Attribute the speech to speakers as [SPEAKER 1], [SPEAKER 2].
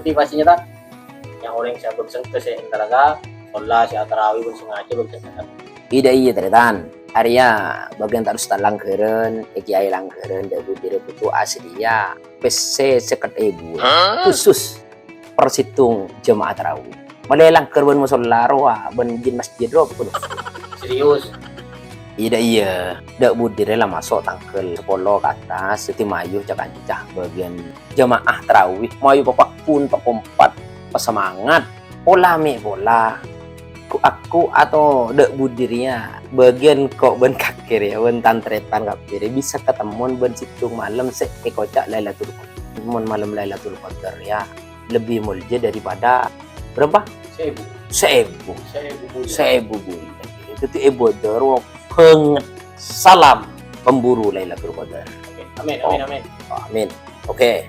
[SPEAKER 1] motivasinya tak yang orang saya bersentuh saya talaga wala si tarawih bersengaja bersengaja
[SPEAKER 2] ida iya teretan Arya bagian tarus talang keren eki ay lang keren debu dire butu asliya pc seket ibu khusus persitung jemaah tarawih malelang kerban musolaro ben jin masjid rob
[SPEAKER 1] serius.
[SPEAKER 2] ida iya dak budire lah masuk tangkel 10 ke atas seti mayu cakancah bagian jemaah tarawih mayu papak pun pakompat pesemangat pola me bola aku atau dek budirnya bagian kok ben kakir ya ben tantretan kakir bisa ketemuan ben situng malam kocak Lailatul Qadar malam Lailatul Qadar ya lebih mulia daripada berapa 1000 bulan itu tuh ebodor penget salam pemburu Lailatul Qadar.
[SPEAKER 1] Amin amin amin.
[SPEAKER 2] Amin. Oke.